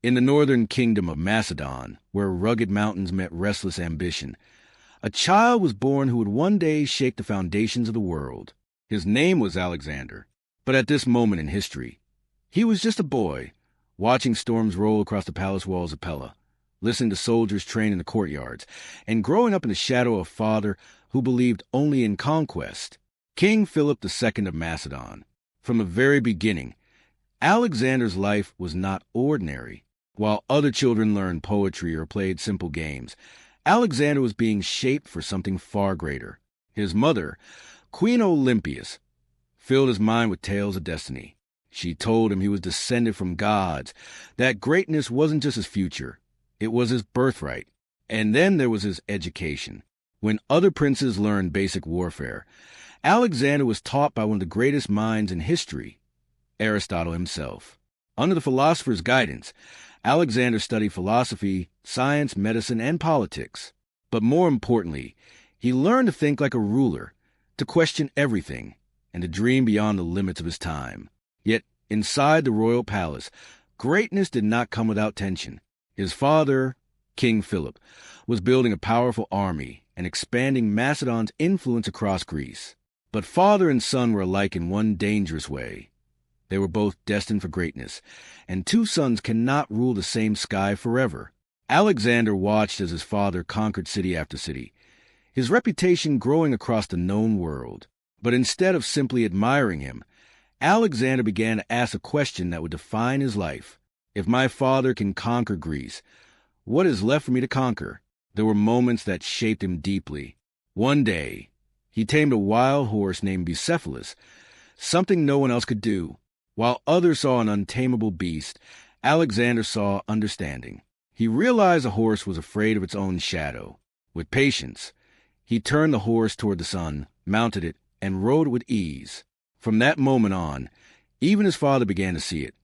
In the northern kingdom of Macedon, where rugged mountains met restless ambition, a child was born who would one day shape the foundations of the world. His name was Alexander, but at this moment in history, he was just a boy, watching storms roll across the palace walls of Pella, listening to soldiers train in the courtyards, and growing up in the shadow of a father who believed only in conquest. King Philip II of Macedon. From the very beginning, Alexander's life was not ordinary. While other children learned poetry or played simple games, Alexander was being shaped for something far greater. His mother, Queen Olympias, filled his mind with tales of destiny. She told him he was descended from gods, that greatness wasn't just his future, it was his birthright. And then there was his education. When other princes learned basic warfare, Alexander was taught by one of the greatest minds in history, Aristotle himself. Under the philosopher's guidance, Alexander studied philosophy, science, medicine, and politics. But more importantly, he learned to think like a ruler, to question everything, and to dream beyond the limits of his time. Yet, inside the royal palace, greatness did not come without tension. His father, King Philip, was building a powerful army and expanding Macedon's influence across Greece. But father and son were alike in one dangerous way. They were both destined for greatness, and two sons cannot rule the same sky forever. Alexander watched as his father conquered city after city, his reputation growing across the known world. But instead of simply admiring him, Alexander began to ask a question that would define his life. If my father can conquer Greece, what is left for me to conquer? There were moments that shaped him deeply. One day, he tamed a wild horse named Bucephalus, something no one else could do. While others saw an untamable beast, Alexander saw understanding. He realized the horse was afraid of its own shadow. With patience, he turned the horse toward the sun, mounted it, and rode it with ease. From that moment on, even his father began to see it.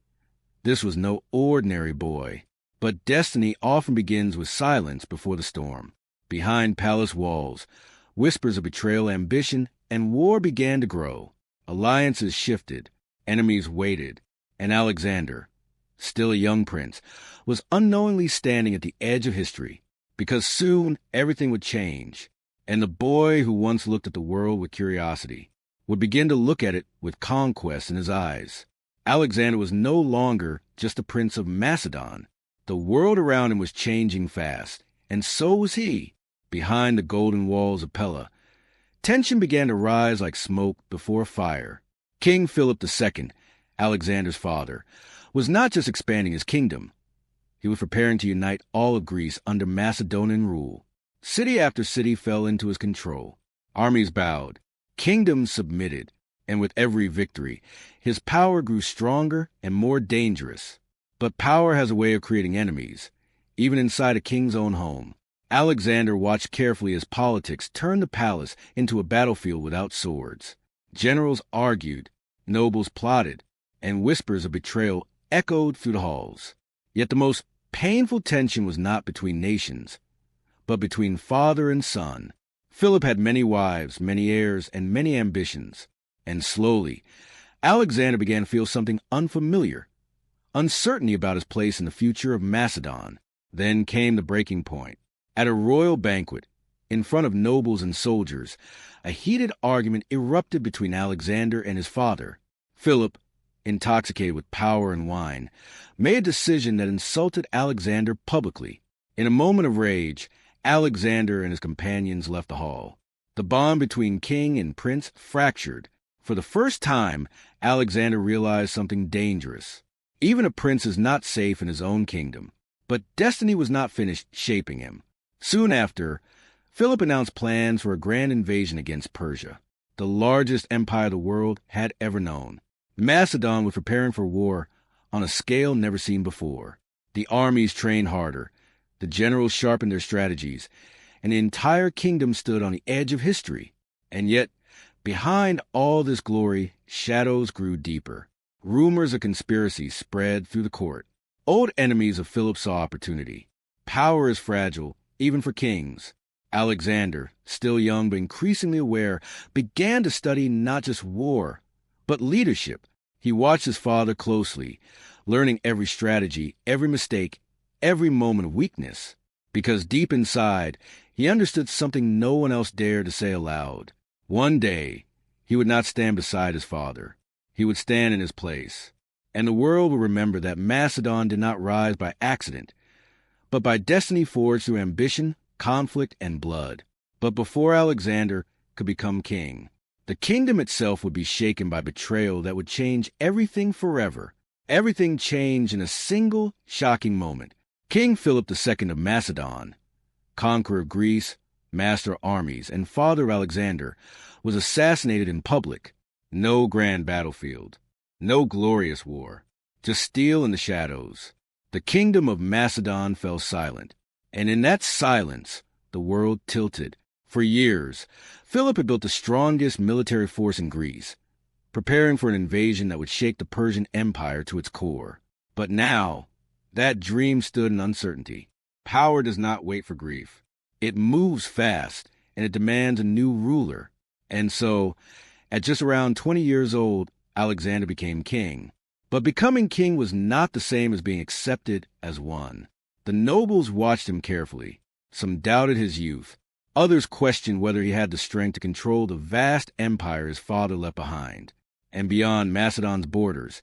This was no ordinary boy, but destiny often begins with silence before the storm. Behind palace walls, whispers of betrayal, ambition, and war began to grow. Alliances shifted. Enemies waited, and Alexander, still a young prince, was unknowingly standing at the edge of history, because soon everything would change, and the boy who once looked at the world with curiosity would begin to look at it with conquest in his eyes. Alexander was no longer just a prince of Macedon. The world around him was changing fast, and so was he. Behind the golden walls of Pella, tension began to rise like smoke before a fire. King Philip II, Alexander's father, was not just expanding his kingdom. He was preparing to unite all of Greece under Macedonian rule. City after city fell into his control. Armies bowed, kingdoms submitted, and with every victory, his power grew stronger and more dangerous. But power has a way of creating enemies, even inside a king's own home. Alexander watched carefully as politics turned the palace into a battlefield without swords. Generals argued, nobles plotted, and whispers of betrayal echoed through the halls. Yet the most painful tension was not between nations, but between father and son. Philip had many wives, many heirs, and many ambitions. And slowly, Alexander began to feel something unfamiliar, uncertainty about his place in the future of Macedon. Then came the breaking point. At a royal banquet, in front of nobles and soldiers, a heated argument erupted between Alexander and his father. Philip, intoxicated with power and wine, made a decision that insulted Alexander publicly. In a moment of rage, Alexander and his companions left the hall. The bond between king and prince fractured. For the first time, Alexander realized something dangerous. Even a prince is not safe in his own kingdom. But destiny was not finished shaping him. Soon after, Philip announced plans for a grand invasion against Persia, the largest empire the world had ever known. Macedon was preparing for war on a scale never seen before. The armies trained harder, the generals sharpened their strategies, and the entire kingdom stood on the edge of history. And yet, behind all this glory, shadows grew deeper. Rumors of conspiracy spread through the court. Old enemies of Philip saw opportunity. Power is fragile, even for kings. Alexander, still young but increasingly aware, began to study not just war, but leadership. He watched his father closely, learning every strategy, every mistake, every moment of weakness. Because deep inside, he understood something no one else dared to say aloud. One day, he would not stand beside his father. He would stand in his place. And the world will remember that Macedon did not rise by accident, but by destiny forged through ambition, conflict, and blood. But before Alexander could become king, the kingdom itself would be shaken by betrayal that would change everything forever. Everything changed in a single, shocking moment. King Philip II of Macedon, conqueror of Greece, master of armies, and father of Alexander, was assassinated in public. No grand battlefield, no glorious war, just steel in the shadows. The kingdom of Macedon fell silent, and in that silence, the world tilted. For years, Philip had built the strongest military force in Greece, preparing for an invasion that would shake the Persian Empire to its core. But now, that dream stood in uncertainty. Power does not wait for grief. It moves fast, and it demands a new ruler. And so, at just around 20 years old, Alexander became king. But becoming king was not the same as being accepted as one. The nobles watched him carefully. Some doubted his youth. Others questioned whether he had the strength to control the vast empire his father left behind. And beyond Macedon's borders,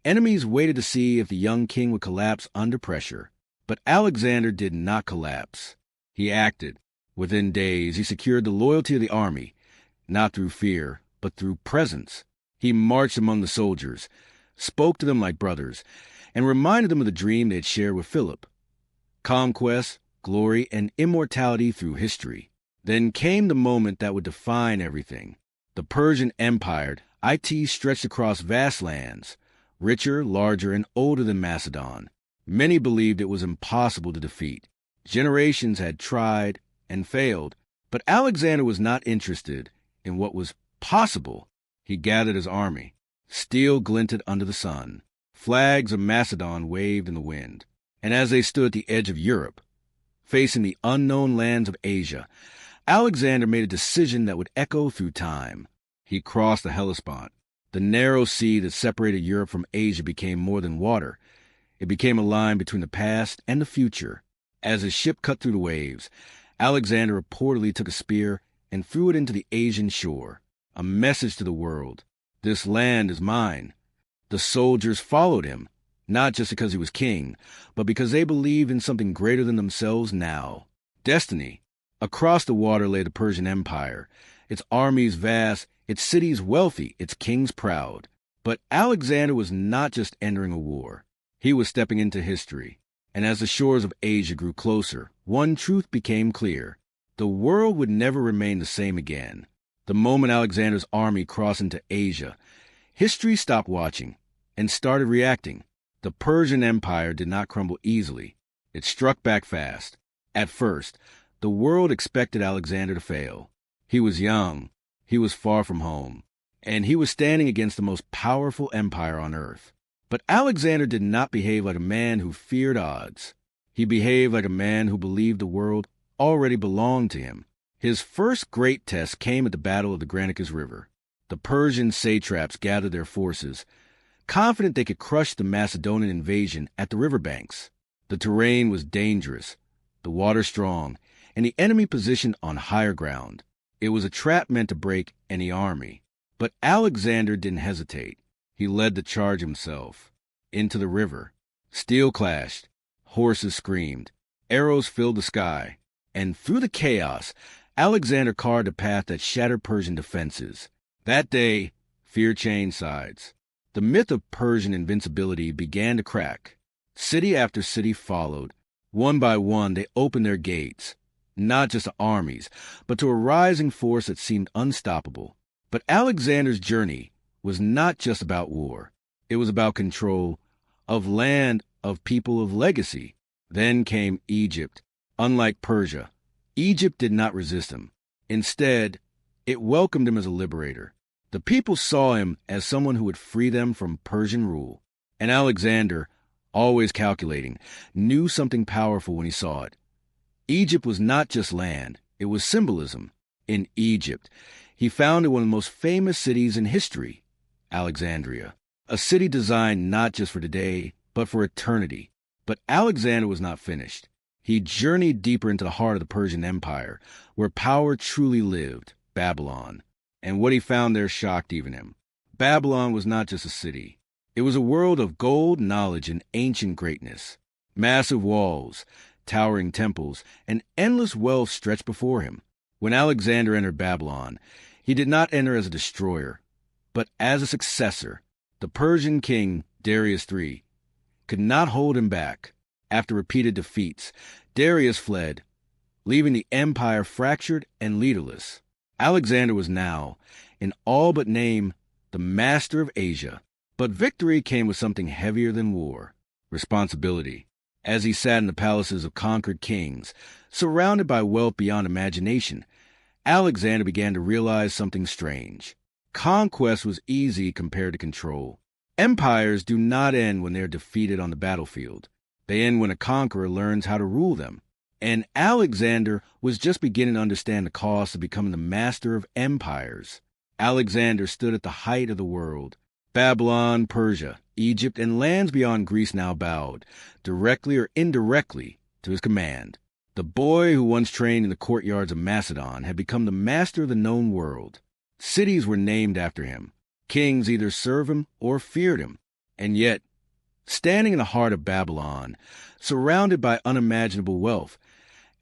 enemies waited to see if the young king would collapse under pressure. But Alexander did not collapse. He acted. Within days, he secured the loyalty of the army, not through fear, but through presence. He marched among the soldiers, spoke to them like brothers, and reminded them of the dream they had shared with Philip. Conquest, glory, and immortality through history. Then came the moment that would define everything. The Persian Empire, stretched across vast lands, richer, larger, and older than Macedon. Many believed it was impossible to defeat. Generations had tried and failed, but Alexander was not interested in what was possible. He gathered his army. Steel glinted under the sun. Flags of Macedon waved in the wind. And as they stood at the edge of Europe, facing the unknown lands of Asia, Alexander made a decision that would echo through time. He crossed the Hellespont. The narrow sea that separated Europe from Asia became more than water. It became a line between the past and the future. As his ship cut through the waves, Alexander reportedly took a spear and threw it into the Asian shore. A message to the world. This land is mine. The soldiers followed him, not just because he was king, but because they believed in something greater than themselves now. Destiny. Across the water lay the Persian Empire, its armies vast, its cities wealthy, its kings proud. But Alexander was not just entering a war. He was stepping into history. And as the shores of Asia grew closer, one truth became clear. The world would never remain the same again. The moment Alexander's army crossed into Asia, history stopped watching and started reacting. The Persian Empire did not crumble easily. It struck back fast. At first, the world expected Alexander to fail. He was young, he was far from home, and he was standing against the most powerful empire on earth. But Alexander did not behave like a man who feared odds. He behaved like a man who believed the world already belonged to him. His first great test came at the Battle of the Granicus River. The Persian satraps gathered their forces, confident they could crush the Macedonian invasion at the riverbanks. The terrain was dangerous, the water strong, and the enemy positioned on higher ground. It was a trap meant to break any army. But Alexander didn't hesitate. He led the charge himself. Into the river. Steel clashed. Horses screamed. Arrows filled the sky. And through the chaos, Alexander carved a path that shattered Persian defenses. That day, fear changed sides. The myth of Persian invincibility began to crack. City after city followed. One by one, they opened their gates, not just to armies, but to a rising force that seemed unstoppable. But Alexander's journey was not just about war. It was about control of land, of people, of legacy. Then came Egypt. Unlike Persia, Egypt did not resist him. Instead, it welcomed him as a liberator. The people saw him as someone who would free them from Persian rule. And Alexander, always calculating, knew something powerful when he saw it. Egypt was not just land, it was symbolism. In Egypt, he founded one of the most famous cities in history, Alexandria, a city designed not just for today, but for eternity. But Alexander was not finished. He journeyed deeper into the heart of the Persian Empire, where power truly lived, Babylon. And what he found there shocked even him. Babylon was not just a city. It was a world of gold, knowledge, and ancient greatness. Massive walls, towering temples, and endless wealth stretched before him. When Alexander entered Babylon, he did not enter as a destroyer, but as a successor. The Persian king, Darius III, could not hold him back. After repeated defeats, Darius fled, leaving the empire fractured and leaderless. Alexander was now, in all but name, the master of Asia. But victory came with something heavier than war: responsibility. As he sat in the palaces of conquered kings, surrounded by wealth beyond imagination, Alexander began to realize something strange. Conquest was easy compared to control. Empires do not end when they are defeated on the battlefield. They end when a conqueror learns how to rule them. And Alexander was just beginning to understand the cost of becoming the master of empires. Alexander stood at the height of the world. Babylon, Persia, Egypt, and lands beyond Greece now bowed, directly or indirectly, to his command. The boy who once trained in the courtyards of Macedon had become the master of the known world. Cities were named after him. Kings either served him or feared him. And yet, standing in the heart of Babylon, surrounded by unimaginable wealth,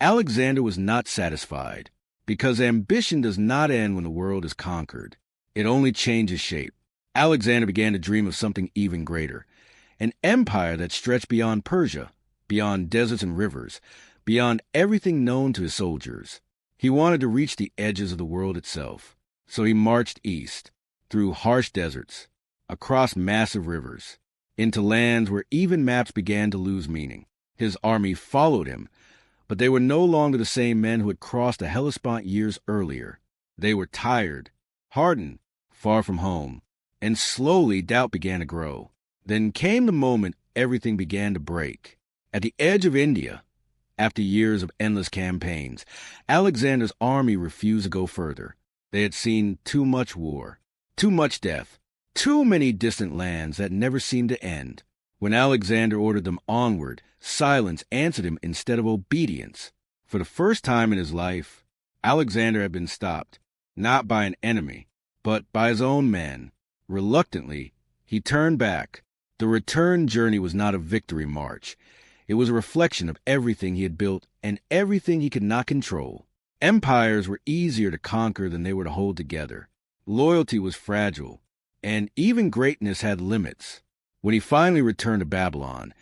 Alexander was not satisfied, because ambition does not end when the world is conquered. It only changes shape. Alexander began to dream of something even greater, an empire that stretched beyond Persia, beyond deserts and rivers, beyond everything known to his soldiers. He wanted to reach the edges of the world itself, so he marched east, through harsh deserts, across massive rivers, into lands where even maps began to lose meaning. His army followed him, but they were no longer the same men who had crossed the Hellespont years earlier. They were tired, hardened, far from home, and slowly doubt began to grow. Then came the moment everything began to break. At the edge of India, after years of endless campaigns, Alexander's army refused to go further. They had seen too much war, too much death, too many distant lands that never seemed to end. When Alexander ordered them onward, silence answered him instead of obedience. For the first time in his life, Alexander had been stopped, not by an enemy, but by his own men. Reluctantly, he turned back. The return journey was not a victory march. It was a reflection of everything he had built and everything he could not control. Empires were easier to conquer than they were to hold together. Loyalty was fragile, and even greatness had limits. When he finally returned to Babylon,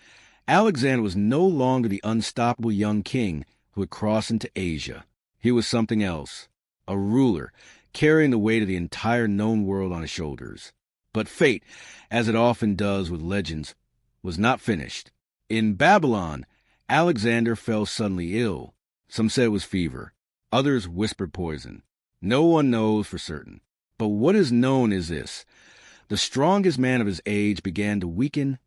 Alexander was no longer the unstoppable young king who had crossed into Asia. He was something else, a ruler, carrying the weight of the entire known world on his shoulders. But fate, as it often does with legends, was not finished. In Babylon, Alexander fell suddenly ill. Some said it was fever. Others whispered poison. No one knows for certain. But what is known is this: the strongest man of his age began to weaken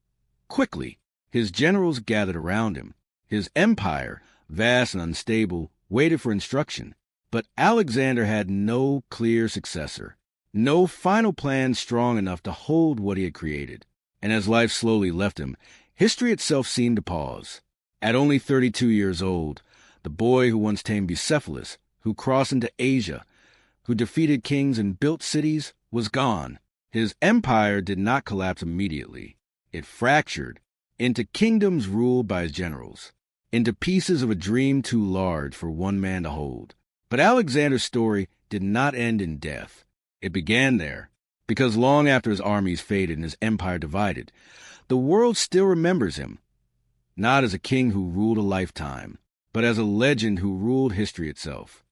quickly. His generals gathered around him. His empire, vast and unstable, waited for instruction. But Alexander had no clear successor, no final plan strong enough to hold what he had created. And as life slowly left him, history itself seemed to pause. At only 32 years old, the boy who once tamed Bucephalus, who crossed into Asia, who defeated kings and built cities, was gone. His empire did not collapse immediately. It fractured into kingdoms ruled by his generals, into pieces of a dream too large for one man to hold. But Alexander's story did not end in death. It began there, because long after his armies faded and his empire divided, the world still remembers him, not as a king who ruled a lifetime, but as a legend who ruled history itself.